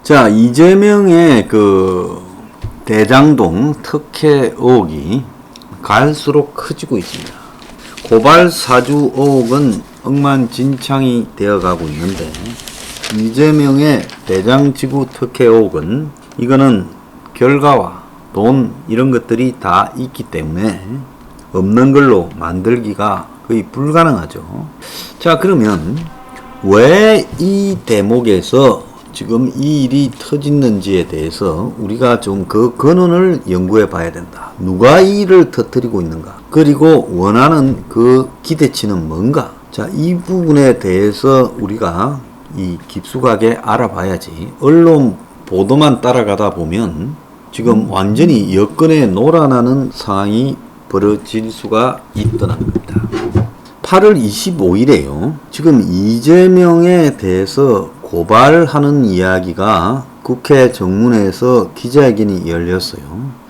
자, 이재명의 그 대장동 특혜 의혹이 갈수록 커지고 있습니다. 고발 사주 의혹은 억만진창이 되어가고 있는데, 이재명의 대장지구 특혜 의혹은 이거는 결과와 돈 이런 것들이 다 있기 때문에 없는 걸로 만들기가 거의 불가능하죠. 자, 그러면 왜 이 대목에서 지금 이 일이 터졌는지에 대해서 우리가 좀 그 근원을 연구해 봐야 된다. 누가 이 일을 터뜨리고 있는가? 그리고 원하는 그 기대치는 뭔가? 자, 이 부분에 대해서 우리가 이 깊숙하게 알아봐야지. 언론 보도만 따라가다 보면 지금 완전히 여건에 놀아나는 상황이 벌어질 수가 있다는 겁니다. 8월 25일에요. 지금 이재명에 대해서 고발하는 이야기가 국회 정문에서 기자회견이 열렸어요.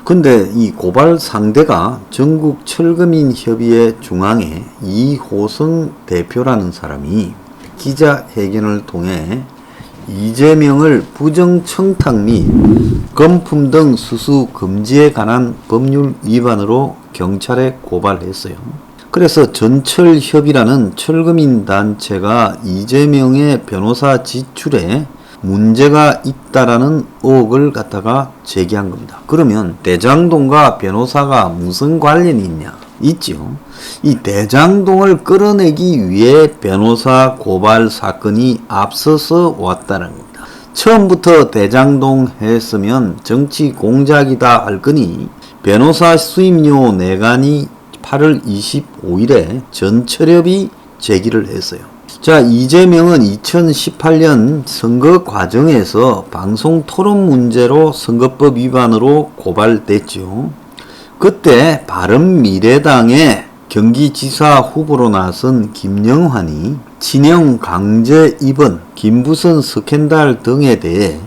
근데 이 고발 상대가 전국 철거민 협의회 중앙회 이호성 대표라는 사람이 기자회견을 통해 이재명을 부정청탁 및 금품 등 수수 금지에 관한 법률 위반으로 경찰에 고발했어요. 그래서 전철협의라는 철거민 단체가 이재명의 변호사 지출에 문제가 있다라는 의혹을 갖다가 제기한 겁니다. 그러면 대장동과 변호사가 무슨 관련이 있냐? 있죠. 이 대장동을 끌어내기 위해 변호사 고발 사건이 앞서서 왔다는 겁니다. 처음부터 대장동 했으면 정치 공작이다 할 거니 변호사 수임료 내간이 8월 25일에 전철협이 제기를 했어요. 자, 이재명은 2018년 선거 과정에서 방송 토론 문제로 선거법 위반으로 고발됐죠. 그때 바른미래당의 경기지사 후보로 나선 김영환이 친형 강제 입원, 김부선 스캔들 등에 대해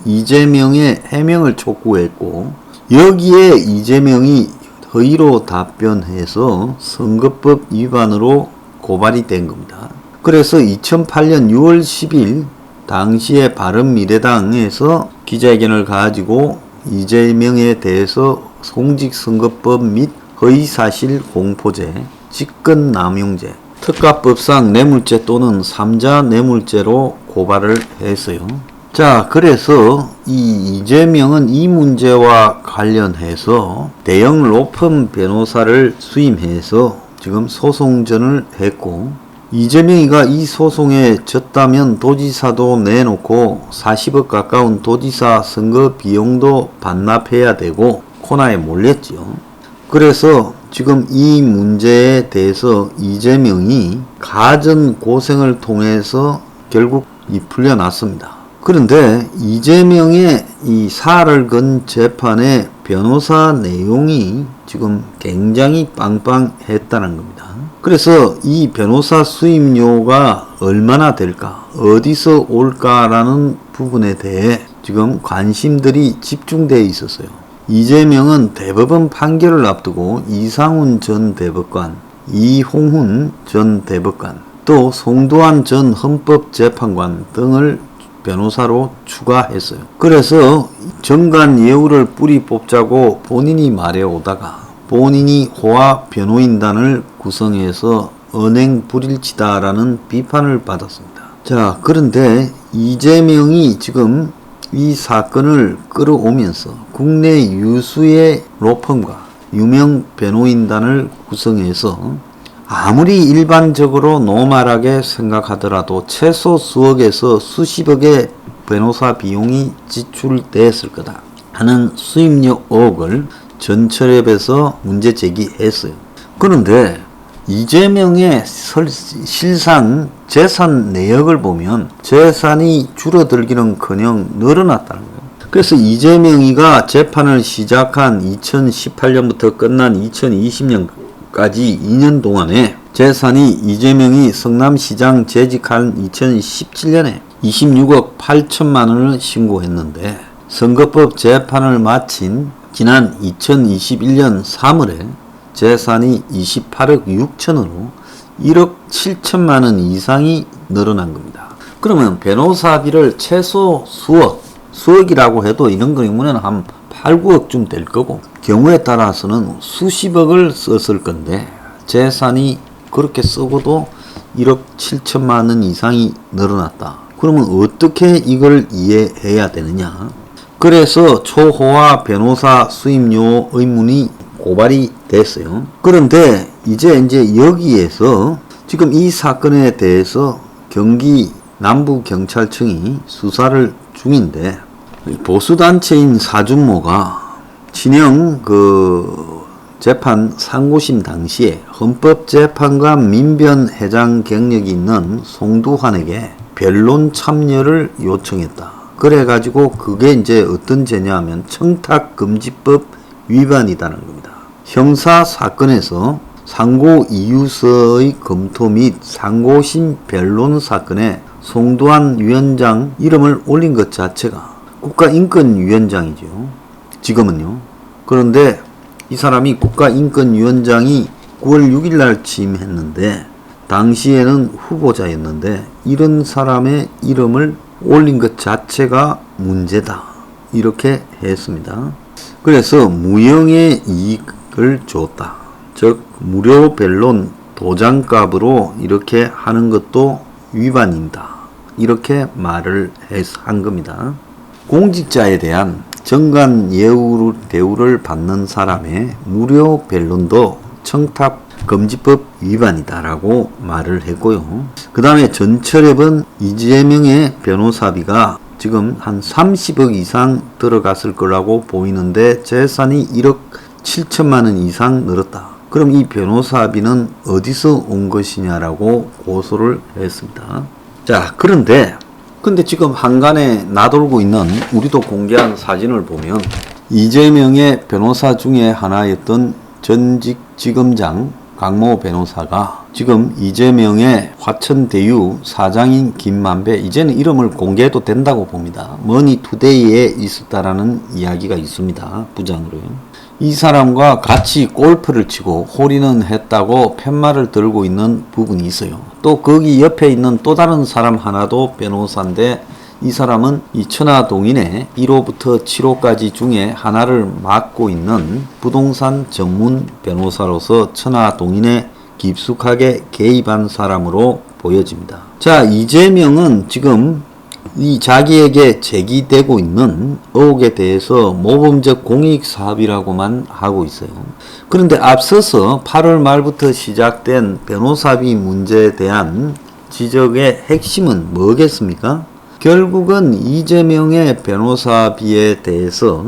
이재명의 해명을 촉구했고, 여기에 이재명이 허위로 답변해서 선거법 위반으로 고발이 된 겁니다. 그래서 2008년 6월 10일 당시에 바른미래당에서 기자회견을 가지고 이재명에 대해서 공직선거법 및 허위사실 공포죄, 직권남용죄, 특가법상 뇌물죄 또는 3자 뇌물죄로 고발을 했어요. 자, 그래서 이 이재명은 이 문제와 관련해서 대형 로펌 변호사를 수임해서 지금 소송전을 했고, 이재명이가 이 소송에 졌다면 도지사도 내놓고 40억 가까운 도지사 선거 비용도 반납해야 되고 코너에 몰렸죠. 그래서 지금 이 문제에 대해서 이재명이 가전 고생을 통해서 결국 풀려났습니다. 그런데 이재명의 이 사활을 건 재판의 변호사 내용이 지금 굉장히 빵빵했다는 겁니다. 그래서 이 변호사 수임료가 얼마나 될까, 어디서 올까라는 부분에 대해 지금 관심들이 집중되어 있었어요. 이재명은 대법원 판결을 앞두고 이상훈 전 대법관, 이홍훈 전 대법관, 또 송도한 전 헌법재판관 등을 변호사로 추가했어요. 그래서 정관 예우를 뿌리 뽑자고 본인이 말해오다가 본인이 호화 변호인단을 구성해서 언행 불일치다라는 비판을 받았습니다. 자, 그런데 이재명이 지금 이 사건을 끌어오면서 국내 유수의 로펌과 유명 변호인단을 구성해서 아무리 일반적으로 노멀하게 생각하더라도 최소 수억에서 수십억의 변호사 비용이 지출됐을 거다 하는 수임료 의혹을 전철협에서 문제 제기했어요. 그런데 이재명의 실상 재산 내역을 보면 재산이 줄어들기는커녕 늘어났다는 거예요. 그래서 이재명이가 재판을 시작한 2018년부터 끝난 2020년까지 2년 동안에 재산이 이재명이 성남시장 재직한 2017년에 26억 8천만 원을 신고했는데, 선거법 재판을 마친 지난 2021년 3월에 재산이 28억 6천으로 1억 7천만 원 이상이 늘어난 겁니다. 그러면 변호사비를 최소 수억, 수억이라고 해도 이런 경우는 한 8, 9억쯤 될 거고, 경우에 따라서는 수십억을 썼을 건데 재산이 그렇게 쓰고도 1억 7천만 원 이상이 늘어났다. 그러면 어떻게 이걸 이해해야 되느냐? 그래서 초호화 변호사 수임료 의문이 고발이 됐어요. 그런데 이제 여기에서 지금 이 사건에 대해서 경기 남부경찰청이 수사를 중인데, 보수단체인 사준모가 진영 재판 상고심 당시에 헌법재판관 민변회장 경력이 있는 송두환에게 변론 참여를 요청했다. 그래가지고 그게 이제 어떤 죄냐면 청탁금지법 위반이라는 겁니다. 형사 사건에서 상고 이유서의 검토 및 상고심 변론 사건에 송두환 위원장 이름을 올린 것 자체가 국가인권위원장이죠. 지금은요. 그런데 이 사람이 국가인권위원장이 9월 6일 날 취임했는데 당시에는 후보자였는데 이런 사람의 이름을 올린 것 자체가 문제다. 이렇게 했습니다. 그래서 무형의 이익을 줬다. 즉 무료 변론 도장값으로 이렇게 하는 것도 위반입니다. 이렇게 말을 한 겁니다. 공직자에 대한 정관 예우 대우를 받는 사람의 무료 변론도 청탁금지법 위반이다라고 말을 했고요. 그 다음에 전철협은 이재명의 변호사비가 지금 한 30억 이상 들어갔을 거라고 보이는데 재산이 1억 7천만 원 이상 늘었다. 그럼 이 변호사비는 어디서 온 것이냐라고 고소를 했습니다. 자, 그런데 지금 한간에 나돌고 있는 우리도 공개한 사진을 보면 이재명의 변호사 중에 하나였던 전직 지검장 강모 변호사가 지금 이재명의 화천대유 사장인 김만배, 이제는 이름을 공개해도 된다고 봅니다. 머니투데이에 있었다라는 이야기가 있습니다. 부장으로요. 이 사람과 같이 골프를 치고 홀인원 했다고 팻말을 들고 있는 부분이 있어요. 또 거기 옆에 있는 또 다른 사람 하나도 변호사인데 이 사람은 이 천화동인의 1호부터 7호까지 중에 하나를 맡고 있는 부동산 전문 변호사로서 천화동인에 깊숙하게 개입한 사람으로 보여집니다. 자, 이재명은 지금 이 자기에게 제기되고 있는 의혹에 대해서 모범적 공익사업이라고만 하고 있어요. 그런데 앞서서 8월 말부터 시작된 변호사비 문제에 대한 지적의 핵심은 뭐겠습니까? 결국은 이재명의 변호사비에 대해서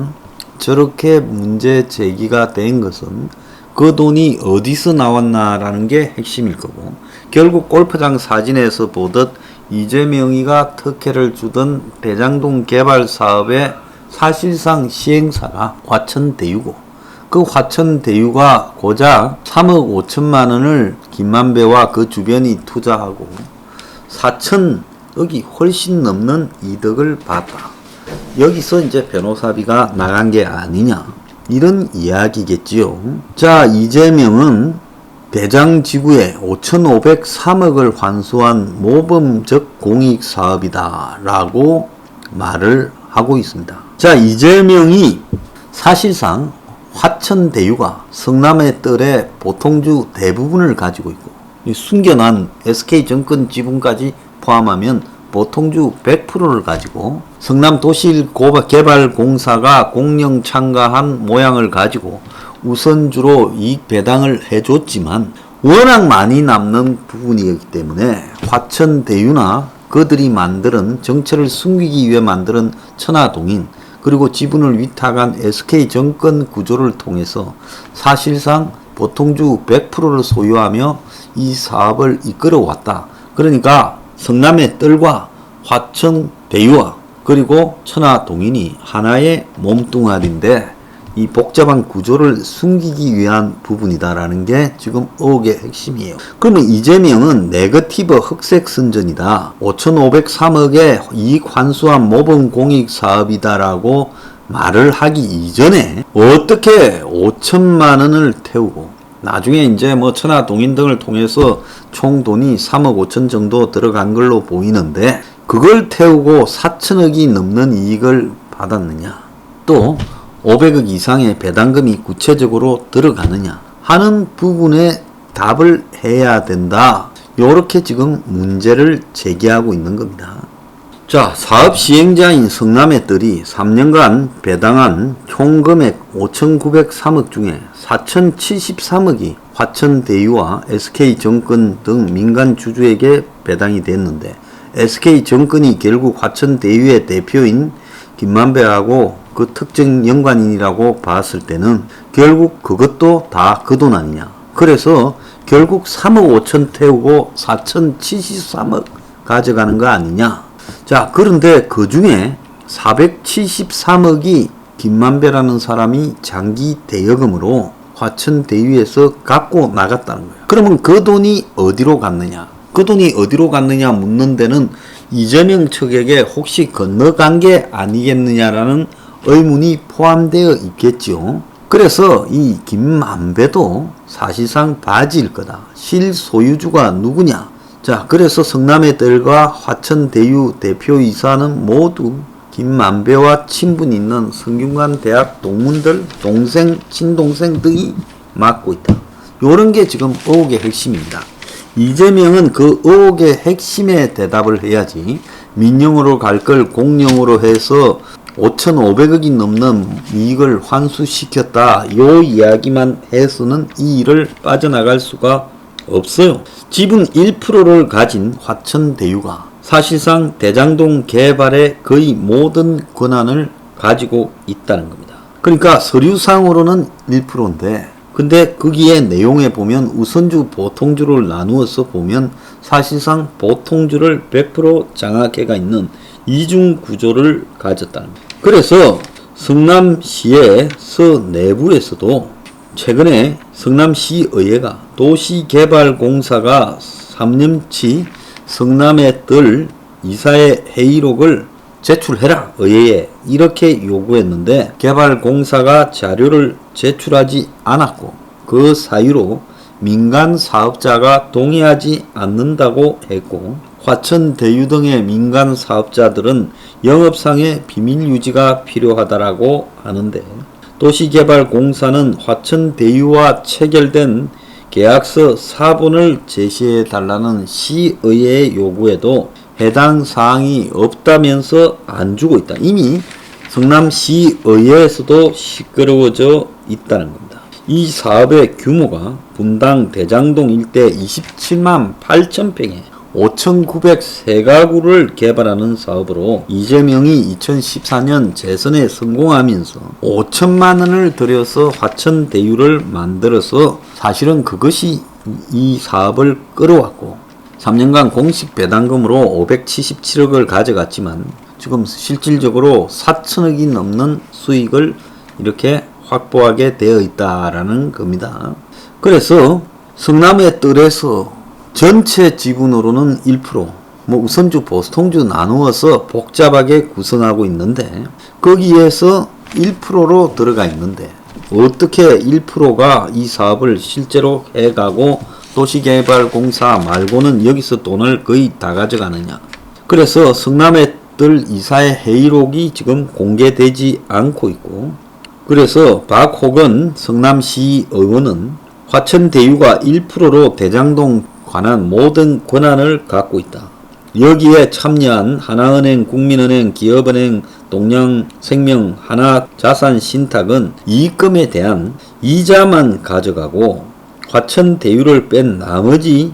저렇게 문제 제기가 된 것은 그 돈이 어디서 나왔나라는 게 핵심일 거고, 결국 골프장 사진에서 보듯 이재명이가 특혜를 주던 대장동 개발 사업의 사실상 시행사가 화천대유고, 그 화천대유가 고작 3억 5천만 원을 김만배와 그 주변이 투자하고 4천억이 훨씬 넘는 이득을 봤다. 여기서 이제 변호사비가 나간 게 아니냐, 이런 이야기겠지요. 자, 이재명은 대장지구에 5,503억을 환수한 모범적 공익사업이다 라고 말을 하고 있습니다. 자, 이재명이 사실상 화천대유가 성남의 뜰의 보통주 대부분을 가지고 있고 숨겨난 SK증권 지분까지 포함하면 보통주 100%를 가지고 성남도시개발공사가 공영 참가한 모양을 가지고 우선주로 이익 배당을 해줬지만 워낙 많이 남는 부분이기 때문에 화천대유나 그들이 만드는 정체를 숨기기 위해 만드는 천화동인 그리고 지분을 위탁한 SK증권 구조를 통해서 사실상 보통주 100%를 소유하며 이 사업을 이끌어왔다. 그러니까 성남의 뜰과 화천대유와 그리고 천화동인이 하나의 몸뚱아리인데 이 복잡한 구조를 숨기기 위한 부분이다라는 게 지금 의혹의 핵심이에요. 그러면 이재명은 네거티브 흑색 선전이다, 5,503억의 이익 환수한 모범 공익 사업이다라고 말을 하기 이전에 어떻게 5천만 원을 태우고 나중에 이제 뭐 천화동인 등을 통해서 총 돈이 3억 5천 정도 들어간 걸로 보이는데 그걸 태우고 4천억이 넘는 이익을 받았느냐, 또 500억 이상의 배당금이 구체적으로 들어가느냐 하는 부분에 답을 해야 된다. 요렇게 지금 문제를 제기하고 있는 겁니다. 자, 사업 시행자인 성남의 뜰이 3년간 배당한 총 금액 5,903억 중에 4,073억이 화천대유와 SK정권 등 민간 주주에게 배당이 됐는데, SK정권이 결국 화천대유의 대표인 김만배하고 그 특정 연관인이라고 봤을 때는 결국 그것도 다 그 돈 아니냐. 그래서 결국 3억 5천 태우고 4,073억 가져가는 거 아니냐. 자, 그런데 그 중에 473억이 김만배라는 사람이 장기 대여금으로 화천대유에서 갖고 나갔다는 거예요. 그러면 그 돈이 어디로 갔느냐? 그 돈이 어디로 갔느냐 묻는 데는 이재명 측에게 혹시 건너간 게 아니겠느냐라는 의문이 포함되어 있겠죠. 그래서 이 김만배도 사실상 바지일 거다. 실소유주가 누구냐? 자, 그래서 성남의 뜰과 화천대유 대표이사는 모두 김만배와 친분 있는 성균관 대학 동문들, 동생, 친동생 등이 맡고 있다. 요런 게 지금 의혹의 핵심입니다. 이재명은 그 의혹의 핵심에 대답을 해야지, 민영으로 갈 걸 공영으로 해서 5,500억이 넘는 이익을 환수시켰다, 요 이야기만 해서는 이 일을 빠져나갈 수가 없어요. 지분 1%를 가진 화천대유가 사실상 대장동 개발의 거의 모든 권한을 가지고 있다는 겁니다. 그러니까 서류상으로는 1%인데, 근데 거기에 내용에 보면 우선주 보통주를 나누어서 보면 사실상 보통주를 100% 장악해가 있는 이중 구조를 가졌다는 겁니다. 그래서 성남시의 내부에서도 최근에 성남시의회가 도시개발공사가 3년치 성남의 뜰 이사의 회의록을 제출해라, 의회에 이렇게 요구했는데, 개발공사가 자료를 제출하지 않았고 그 사유로 민간 사업자가 동의하지 않는다고 했고, 화천대유 등의 민간 사업자들은 영업상의 비밀 유지가 필요하다라고 하는데, 도시개발공사는 화천대유와 체결된 계약서 사본을 제시해 달라는 시의회의 요구에도 해당 사항이 없다면서 안 주고 있다. 이미 성남시의회에서도 시끄러워져 있다는 겁니다. 이 사업의 규모가 분당 대장동 일대 27만 8천 평에 5,903가구를 개발하는 사업으로 이재명이 2014년 재선에 성공하면서 5천만 원을 들여서 화천대유를 만들어서 사실은 그것이 이 사업을 끌어왔고, 3년간 공식 배당금으로 577억을 가져갔지만 지금 실질적으로 4천억이 넘는 수익을 이렇게 확보하게 되어 있다라는 겁니다. 그래서 성남의 뜰에서 전체 지분으로는 1%, 우선주, 보통주 나누어서 복잡하게 구성하고 있는데, 거기에서 1%로 들어가 있는데 어떻게 1%가 이 사업을 실제로 해가고 도시개발공사 말고는 여기서 돈을 거의 다 가져가느냐. 그래서 성남의 뜰 이사의 회의록이 지금 공개되지 않고 있고, 그래서 박호건 성남시 의원은 화천대유가 1%로 대장동 관한 모든 권한을 갖고 있다. 여기에 참여한 하나은행, 국민은행, 기업은행, 동양생명, 하나자산신탁은 이익금에 대한 이자만 가져가고 화천대유를 뺀 나머지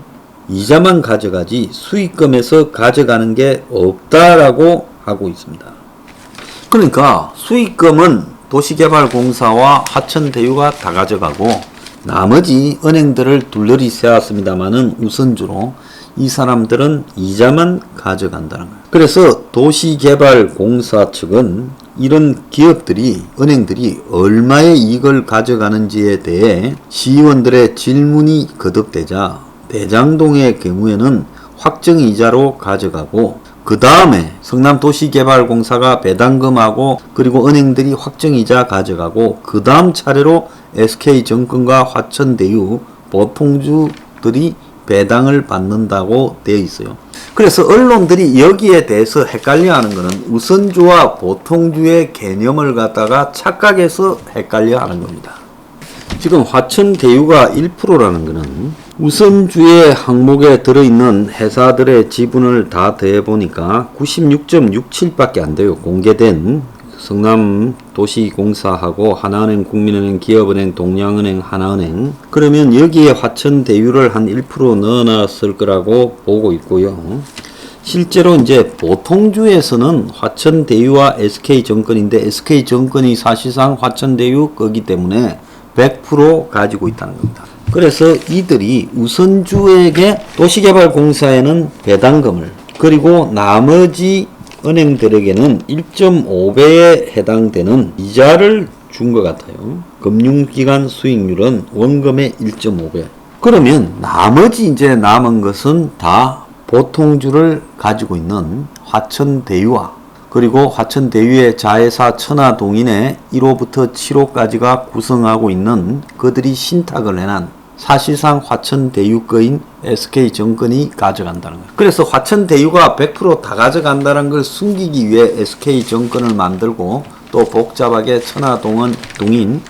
이자만 가져가지 수익금에서 가져가는 게 없다라고 하고 있습니다. 그러니까 수익금은 도시개발공사와 화천대유가 다 가져가고 나머지 은행들을 둘러리 세웠습니다마는 우선주로 이 사람들은 이자만 가져간다는 거예요. 그래서 도시개발공사 측은 이런 기업들이, 은행들이 얼마의 이익을 가져가는지에 대해 시의원들의 질문이 거듭되자 대장동의 경우에는 확정이자로 가져가고, 그 다음에 성남도시개발공사가 배당금하고 그리고 은행들이 확정이자 가져가고, 그 다음 차례로 SK정권과 화천대유 보통주들이 배당을 받는다고 되어 있어요. 그래서 언론들이 여기에 대해서 헷갈려하는 것은 우선주와 보통주의 개념을 갖다가 착각해서 헷갈려하는 겁니다. 지금 화천대유가 1%라는 것은 우선주의 항목에 들어있는 회사들의 지분을 다 더해보니까 96.67밖에 안 돼요. 공개된 성남도시공사하고 하나은행, 국민은행, 기업은행, 동양은행, 하나은행. 그러면 여기에 화천대유를 한 1% 넣어놨을 거라고 보고 있고요. 실제로 이제 보통주에서는 화천대유와 SK증권인데 SK증권이 사실상 화천대유 거기 때문에 100% 가지고 있다는 겁니다. 그래서 이들이 우선주에게 도시개발공사에는 배당금을 그리고 나머지 은행들에게는 1.5배에 해당되는 이자를 준 것 같아요. 금융기관 수익률은 원금의 1.5배. 그러면 나머지 이제 남은 것은 다 보통주를 가지고 있는 화천대유와 그리고 화천대유의 자회사 천하동인의 1호부터 7호까지가 구성하고 있는 그들이 신탁을 해난 사실상 화천대유 거인 SK증권이 가져간다는 거예요. 그래서 화천대유가 100% 다 가져간다는 걸 숨기기 위해 SK증권을 만들고 또 복잡하게 천하동인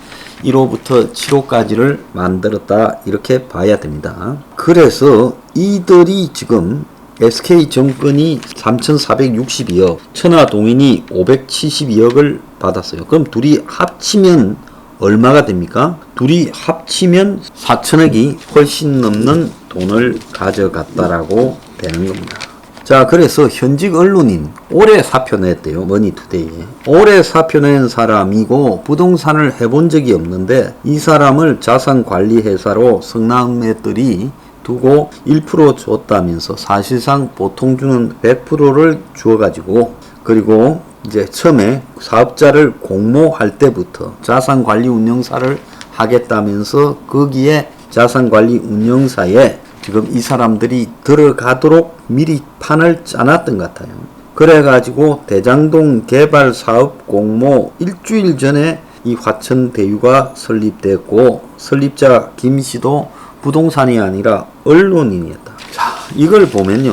1호부터 7호까지를 만들었다 이렇게 봐야 됩니다. 그래서 이들이 지금 SK증권이 3,462억, 천하동인이 572억을 받았어요. 그럼 둘이 합치면 얼마가 됩니까? 둘이 합치면 4천억이 훨씬 넘는 돈을 가져갔다라고 되는 겁니다. 자, 그래서 현직 언론인 올해 사표 냈대요. 머니투데이에. 올해 사표 낸 사람이고 부동산을 해본 적이 없는데 이 사람을 자산관리회사로 성남매들이 두고 1% 줬다면서 사실상 보통주는 100%를 주어가지고 그리고 이제 처음에 사업자를 공모할 때부터 자산관리 운영사를 하겠다면서 거기에 자산관리 운영사에 지금 이 사람들이 들어가도록 미리 판을 짜놨던 것 같아요. 그래가지고 대장동 개발 사업 공모 일주일 전에 이 화천대유가 설립됐고 설립자 김씨도 부동산이 아니라 언론인이었다. 자, 이걸 보면요.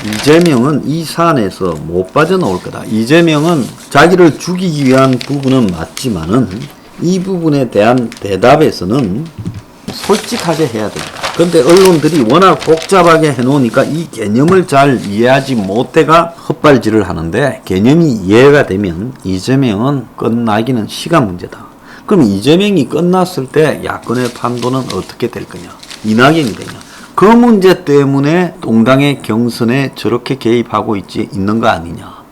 이재명은 이 사안에서 못 빠져나올 거다. 이재명은 자기를 죽이기 위한 부분은 맞지만은 이 부분에 대한 대답에서는 솔직하게 해야 된다. 근데 언론들이 워낙 복잡하게 해놓으니까 이 개념을 잘 이해하지 못해가 헛발질을 하는데 개념이 이해가 되면 이재명은 끝나기는 시간 문제다. 그럼 이재명이 끝났을 때 야권의 판도는 어떻게 될 거냐? 이낙연이 되냐? 그 문제 때문에 동당의 경선에 저렇게 개입하고 있는 거 아니냐?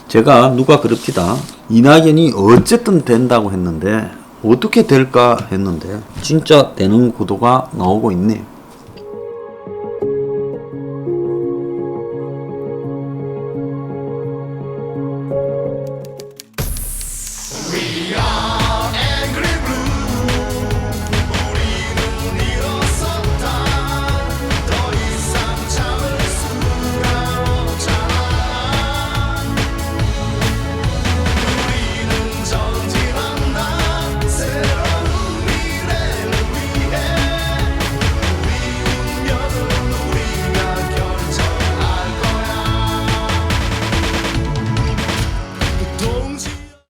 제가 누가 그럽니다. 이낙연이 어쨌든 된다고 했는데 어떻게 될까 했는데 진짜 되는 구도가 나오고 있네.